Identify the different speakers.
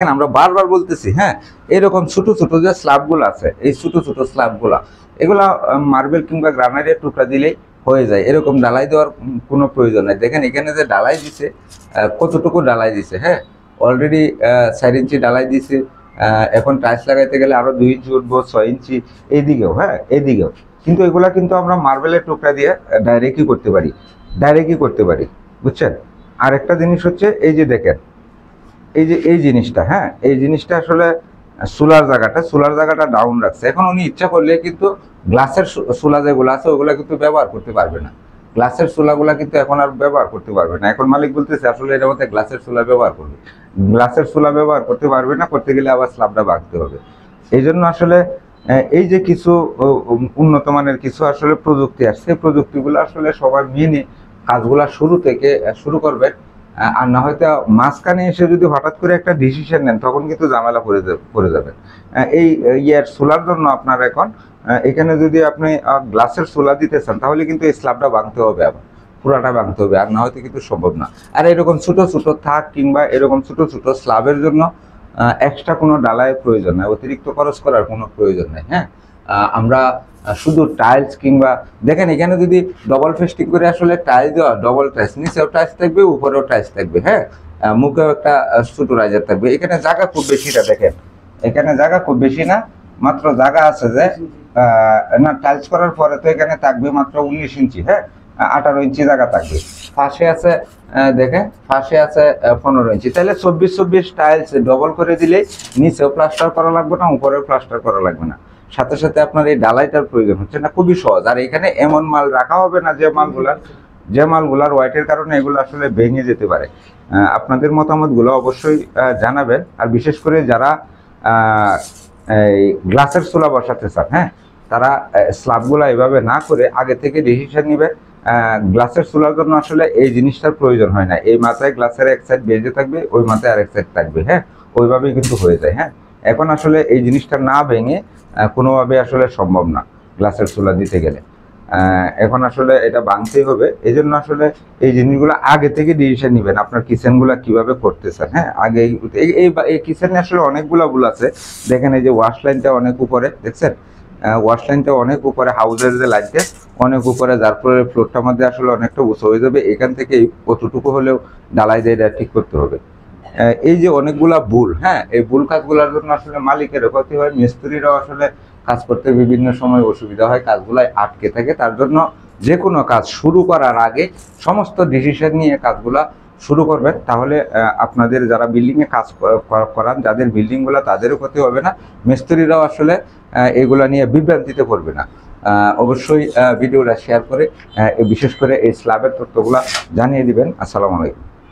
Speaker 1: আমরা বারবার বলতেছি, হ্যাঁ, এরকম ছোট ছোট যে স্ল্যাবগুলো আছে, এই ছোট ছোট স্ল্যাবগুলা এগুলা মার্বেল কিংবা গ্রানাইটের টুকরা দিলেই হয়ে যায়। এরকম ডালাই দেওয়ার কোনো প্রয়োজন নেই। দেখেন এখানে যে ডালাই দিছে, কতটুকু ডালাই দিছে, হ্যাঁ, অলরেডি 4 ইঞ্চি ডালাই দিছে। এখন টাইলস লাগাইতে গেলে আরো 2 ইঞ্চি উঠবো, 6 ইঞ্চি এইদিকেও, হ্যাঁ, এইদিকেও। কিন্তু এগুলা কিন্তু আমরা মার্বেলের টুকরা দিয়ে ডাইরেক্টই করতে পারি, বুঝছেন। আর একটা জিনিস হচ্ছে, এই যে দেখেন, এই জিনিসটা, হ্যাঁ, এই জিনিসটা আসলে সোলার জায়গাটা ডাউন রাখছে। এখন উনি ইচ্ছা করলে কিন্তু গ্লাসের সোলা যেগুলো আছে ওগুলো কিন্তু ব্যবহার করতে পারবে না। গ্লাসের সোলাগুলা কিন্তু এখন আর ব্যবহার করতে পারবে না। এখন মালিক বলতেছে আসলে এটার মধ্যে গ্লাসের সোলা ব্যবহার করবে। গ্লাসের সোলা ব্যবহার করতে পারবে না, করতে গেলে আবার স্ল্যাবটা ভাঙতে হবে। এই জন্য আসলে এই যে কিছু উন্নত মানের কিছু আসলে প্রযুক্তি আসছে, প্রযুক্তিগুলো আসলে সবাই মেনে কাজগুলা শুরু করবে। আর না হয়তো মাঝখানে এসে যদি হঠাৎ করে একটা ডিসিশন নেন তখন কিন্তু ঝামেলা পড়ে যাবেন। এই সোলার জন্য আপনার এখন এখানে যদি আপনি গ্লাসের সোলা দিতে চান তাহলে কিন্তু এই স্ল্যাবটা ভাঙতে হবে, আবার পুরাটা ভাঙতে হবে, আর না হয়তো কিন্তু সম্ভব না। আর এরকম ছোট ছোট থাক কিংবা এরকম ছোট ছোট স্ল্যাবের জন্য এক্সট্রা কোনো ডালাইয়ের প্রয়োজন নেই, অতিরিক্ত খরচ করার কোনো প্রয়োজন নেই। হ্যাঁ, আমরা শুধু টাইলস কিংবা দেখেন এখানে যদি ডবল ফেস্টিং করে আসলে টাইলস দেওয়া, ডবল টাইলস, নিচেও টাইলস থাকবে, উপরেও টাইলস থাকবে, হ্যাঁ, মুখেও একটা সুটোরাইজার থাকবে। এখানে জায়গা খুব বেশি না, দেখেন এখানে জায়গা খুব বেশি না, মাত্র জায়গা আছে যে না, টাইলস করার পরে তো এখানে থাকবে মাত্র 19 ইঞ্চি, হ্যাঁ, 18 ইঞ্চি জায়গা থাকবে। ফাঁসে আছে, দেখেন ফাঁসে আছে 15 ইঞ্চি। তাহলে 24 টাইলস ডবল করে দিলেই নিচেও প্লাস্টার করা লাগবে না, উপরেও প্লাস্টার করা লাগবে না। সাথে সাথে আপনার এই ডালাইটার প্রয়োজন হচ্ছে না, খুবই সহজ। আর এখানে এমন মাল রাখা হবে না যে মালগুলার ওয়েটের কারণে এগুলো আসলে ভেঙে যেতে পারে। আপনাদের মতামতগুলো অবশ্যই জানাবেন। আর বিশেষ করে যারা এই গ্লাসের সোলা বসাতে চান, হ্যাঁ, তারা স্ল্যাবগুলো এভাবে না করে আগে থেকে ডিসিশন নেবে। গ্লাসের সোলার জন্য আসলে এই জিনিসটার প্রয়োজন হয় না। এই মাথায় গ্লাসের এক সাইড বেজে থাকবে, ওই মাথায় আরেক সাইড থাকবে, হ্যাঁ, ওইভাবেই কিন্তু হয়ে যায়। হ্যাঁ, এখন আসলে এই জিনিসটা না ভেঙে কোনোভাবে আসলে সম্ভব না গ্লাসের সোলা দিতে গেলে। এখন আসলে এটা ভাঙতেই হবে। এই জন্য আসলে এই জিনিসগুলো আগে থেকে ডিসিশন নেবেন, আপনার কিচেনগুলো কিভাবে করতেছেন। হ্যাঁ, আগে এই কিচেনে আসলে অনেকগুলা ভুল আছে। দেখেন এই যে ওয়াশ লাইনটা অনেক উপরে, দেখছেন ওয়াশ লাইনটা অনেক উপরে, হাউসের যে লাইনটা অনেক উপরে, যার ফলে ফ্লোরটার মধ্যে আসলে অনেকটা উঁচু হয়ে যাবে। এখান থেকে কতটুকু হলেও ডালাই দিয়ে এটা ঠিক করতে হবে। এই যে অনেকগুলা ভুল, হ্যাঁ, এই ভুল কাজগুলোর জন্য আসলে মালিকের ক্ষতি হয়, মিস্ত্রিরাও আসলে কাজ করতে বিভিন্ন সময় অসুবিধা হয়, কাজগুলাই আটকে থাকে। তার জন্য যে কোনো কাজ শুরু করার আগে সমস্ত ডিসিশন নিয়ে কাজগুলা শুরু করবেন, তাহলে আপনাদের যারা বিল্ডিংয়ে কাজ করান, যাদের বিল্ডিংগুলো, তাদেরও ক্ষতি হবে না, মিস্ত্রিরাও আসলে এগুলা নিয়ে বিভ্রান্তিতে পড়বে না। অবশ্যই ভিডিওটা শেয়ার করে বিশেষ করে এই স্ল্যাবের তথ্যগুলা জানিয়ে দিবেন। আসসালামু আলাইকুম।